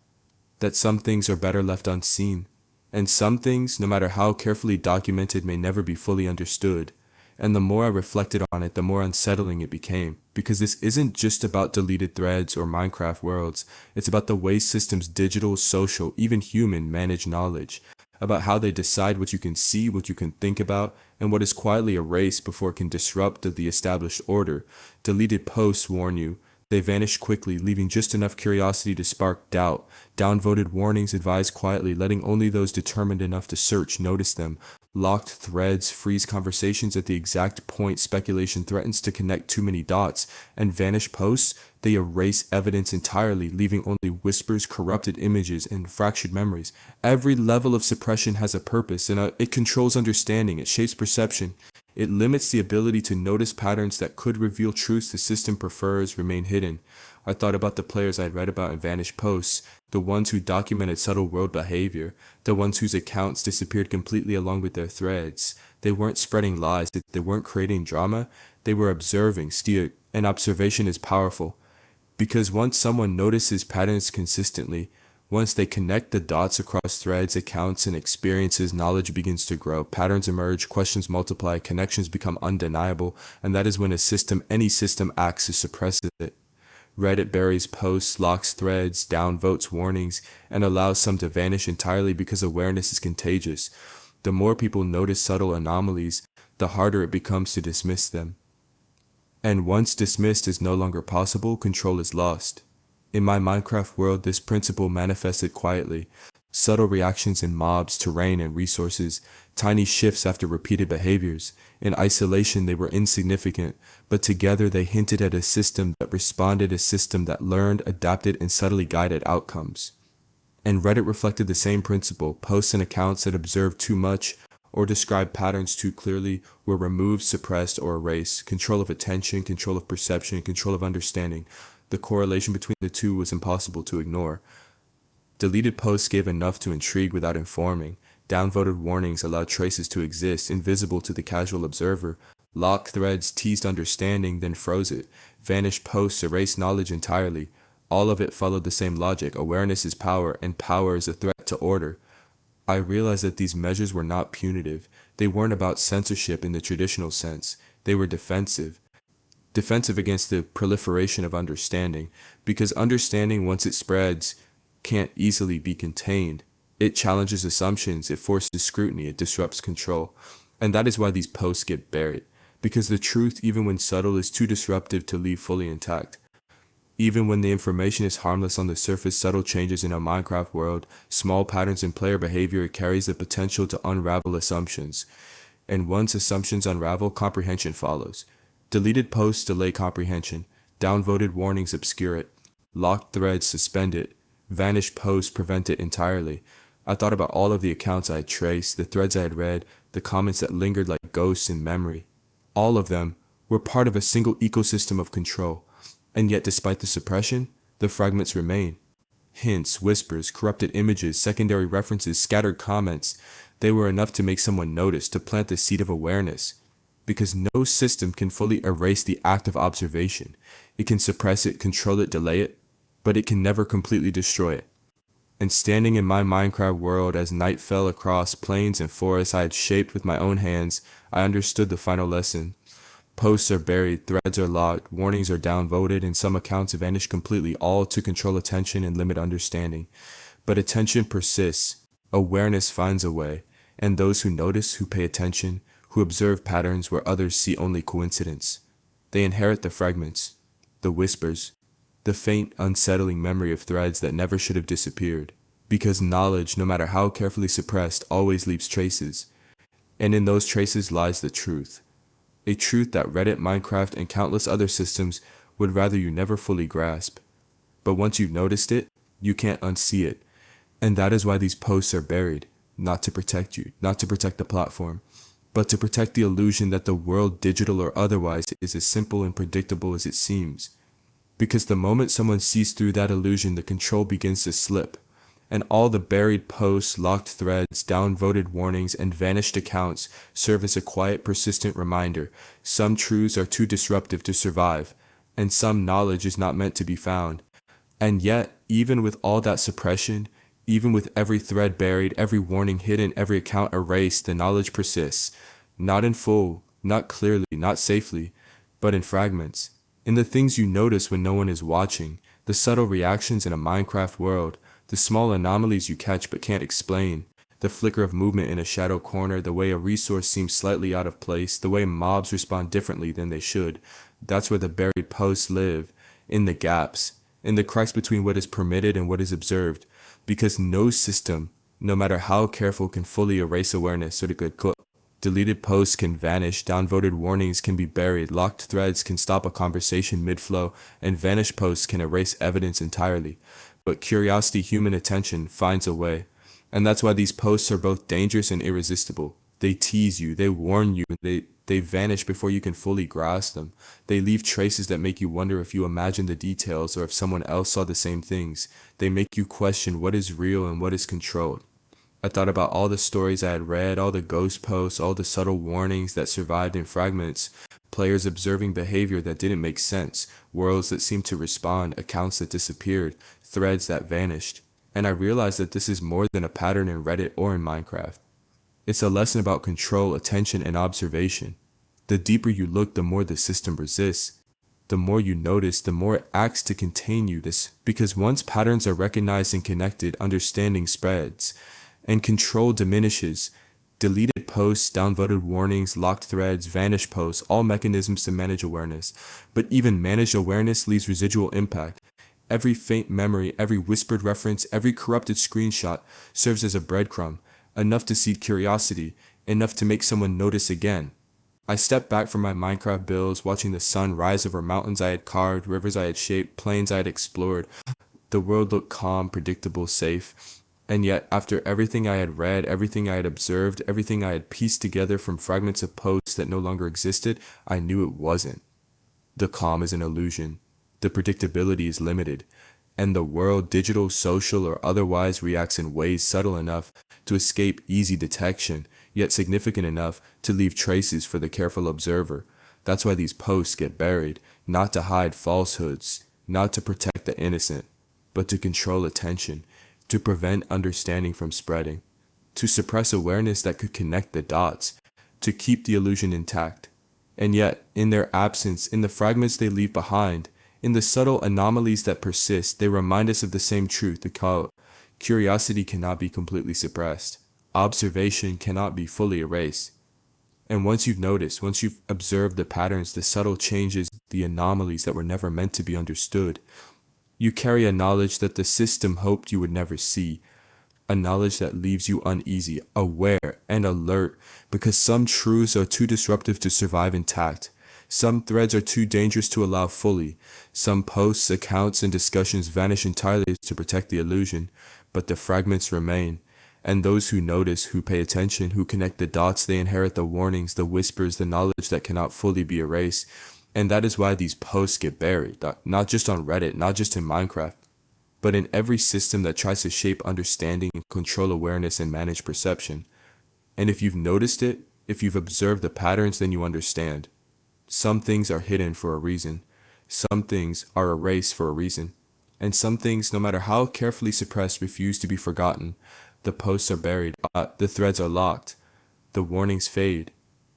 That some things are better left unseen. And some things, no matter how carefully documented, may never be fully understood. And the more I reflected on it, the more unsettling it became. Because this isn't just about deleted threads or Minecraft worlds. It's about the way systems, digital, social, even human, manage knowledge. About how they decide what you can see, what you can think about, and what is quietly erased before it can disrupt the established order. Deleted posts warn you. They vanish quickly, leaving just enough curiosity to spark doubt. Downvoted warnings advise quietly, letting only those determined enough to search notice them. Locked threads freeze conversations at the exact point speculation threatens to connect too many dots. And vanished posts, they erase evidence entirely, leaving only whispers, corrupted images, and fractured memories. Every level of suppression has a purpose, and it controls understanding, it shapes perception. It limits the ability to notice patterns that could reveal truths the system prefers remain hidden. I thought about the players I'd read about in vanished posts, the ones who documented subtle world behavior, the ones whose accounts disappeared completely along with their threads. They weren't spreading lies, they weren't creating drama, they were observing. And observation is powerful, because once someone notices patterns consistently, once they connect the dots across threads, accounts, and experiences, knowledge begins to grow. Patterns emerge, questions multiply, connections become undeniable, and that is when any system acts to suppress it. Reddit buries posts, locks threads, downvotes warnings, and allows some to vanish entirely because awareness is contagious. The more people notice subtle anomalies, the harder it becomes to dismiss them. And once dismissed is no longer possible, control is lost. In my Minecraft world, this principle manifested quietly. Subtle reactions in mobs, terrain, and resources, tiny shifts after repeated behaviors. In isolation, they were insignificant, but together they hinted at a system that responded, a system that learned, adapted, and subtly guided outcomes. And Reddit reflected the same principle. Posts and accounts that observed too much or described patterns too clearly were removed, suppressed, or erased. Control of attention, control of perception, control of understanding. The correlation between the two was impossible to ignore. Deleted posts gave enough to intrigue without informing. Downvoted warnings allowed traces to exist, invisible to the casual observer. Locked threads teased understanding, then froze it. Vanished posts erased knowledge entirely. All of it followed the same logic. Awareness is power, and power is a threat to order. I realized that these measures were not punitive. They weren't about censorship in the traditional sense. They were defensive. Defensive against the proliferation of understanding, because understanding, once it spreads, can't easily be contained. It challenges assumptions, it forces scrutiny, it disrupts control. And that is why these posts get buried, because the truth, even when subtle, is too disruptive to leave fully intact. Even when the information is harmless on the surface, subtle changes in a Minecraft world, small patterns in player behavior, carries the potential to unravel assumptions. And once assumptions unravel, comprehension follows. Deleted posts delay comprehension. Downvoted warnings obscure it. Locked threads suspend it. Vanished posts prevent it entirely. I thought about all of the accounts I had traced, the threads I had read, the comments that lingered like ghosts in memory. All of them were part of a single ecosystem of control. And yet, despite the suppression, the fragments remain. Hints, whispers, corrupted images, secondary references, scattered comments. They were enough to make someone notice, to plant the seed of awareness. Because no system can fully erase the act of observation. It can suppress it, control it, delay it, but it can never completely destroy it. And standing in my Minecraft world as night fell across plains and forests I had shaped with my own hands, I understood the final lesson. Posts are buried, threads are locked, warnings are downvoted, and some accounts vanish completely, all to control attention and limit understanding. But attention persists, awareness finds a way, and those who notice, who pay attention, who observe patterns where others see only coincidence, they inherit the fragments, the whispers, the faint, unsettling memory of threads that never should have disappeared. Because knowledge, no matter how carefully suppressed, always leaves traces, and in those traces lies the truth. A truth that Reddit, Minecraft, and countless other systems would rather you never fully grasp. But once you've noticed it, you can't unsee it. And that is why these posts are buried, not to protect you, not to protect the platform, but to protect the illusion that the world, digital or otherwise, is as simple and predictable as it seems. Because the moment someone sees through that illusion, the control begins to slip. And all the buried posts, locked threads, downvoted warnings, and vanished accounts serve as a quiet, persistent reminder. Some truths are too disruptive to survive, and some knowledge is not meant to be found. And yet, even with all that suppression, even with every thread buried, every warning hidden, every account erased, the knowledge persists. Not in full, not clearly, not safely, but in fragments. In the things you notice when no one is watching, the subtle reactions in a Minecraft world, the small anomalies you catch but can't explain, the flicker of movement in a shadow corner, the way a resource seems slightly out of place, the way mobs respond differently than they should. That's where the buried posts live, in the gaps, in the cracks between what is permitted and what is observed, because no system, no matter how careful, can fully erase awareness or the good cook. Deleted posts can vanish, downvoted warnings can be buried, locked threads can stop a conversation mid-flow, and vanished posts can erase evidence entirely. But curiosity, human attention, finds a way. And that's why these posts are both dangerous and irresistible. They tease you, they warn you, they vanish before you can fully grasp them. They leave traces that make you wonder if you imagine the details or if someone else saw the same things. They make you question what is real and what is controlled. I thought about all the stories I had read, all the ghost posts, all the subtle warnings that survived in fragments, players observing behavior that didn't make sense, worlds that seemed to respond, accounts that disappeared, threads that vanished. And I realized that this is more than a pattern in Reddit or in Minecraft. It's a lesson about control, attention, and observation. The deeper you look, the more the system resists. The more you notice, the more it acts to contain you. This because once patterns are recognized and connected, understanding spreads, and control diminishes. Deleted posts, downvoted warnings, locked threads, vanished posts, all mechanisms to manage awareness. But even managed awareness leaves residual impact. Every faint memory, every whispered reference, every corrupted screenshot serves as a breadcrumb, enough to seed curiosity, enough to make someone notice again. I stepped back from my Minecraft builds, watching the sun rise over mountains I had carved, rivers I had shaped, plains I had explored. The world looked calm, predictable, safe. And yet, after everything I had read, everything I had observed, everything I had pieced together from fragments of posts that no longer existed, I knew it wasn't. The calm is an illusion. The predictability is limited. And the world, digital, social, or otherwise, reacts in ways subtle enough to escape easy detection, yet significant enough to leave traces for the careful observer. That's why these posts get buried, not to hide falsehoods, not to protect the innocent, but to control attention, to prevent understanding from spreading, to suppress awareness that could connect the dots, to keep the illusion intact. And yet, in their absence, in the fragments they leave behind, in the subtle anomalies that persist, they remind us of the same truth. Curiosity cannot be completely suppressed. Observation cannot be fully erased. And once you've noticed, once you've observed the patterns, the subtle changes, the anomalies that were never meant to be understood, you carry a knowledge that the system hoped you would never see, a knowledge that leaves you uneasy, aware, and alert, because some truths are too disruptive to survive intact. Some threads are too dangerous to allow fully. Some posts, accounts, and discussions vanish entirely to protect the illusion, but the fragments remain. And those who notice, who pay attention, who connect the dots, they inherit the warnings, the whispers, the knowledge that cannot fully be erased. And that is why these posts get buried, not just on Reddit, not just in Minecraft, but in every system that tries to shape understanding, control awareness, and manage perception. And if you've noticed it, if you've observed the patterns, then you understand. Some things are hidden for a reason. Some things are erased for a reason. And some things, no matter how carefully suppressed, refuse to be forgotten. The posts are buried, the threads are locked, the warnings fade,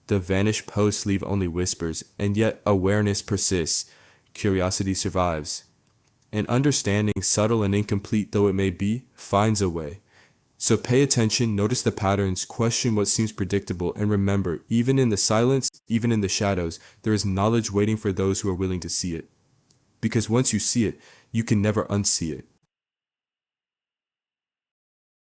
The vanished posts leave only whispers, and yet awareness persists. Curiosity survives. And understanding, subtle and incomplete though it may be, finds a way. So pay attention, notice the patterns, question what seems predictable, and remember, even in the silence, even in the shadows, there is knowledge waiting for those who are willing to see it. Because once you see it, you can never unsee it.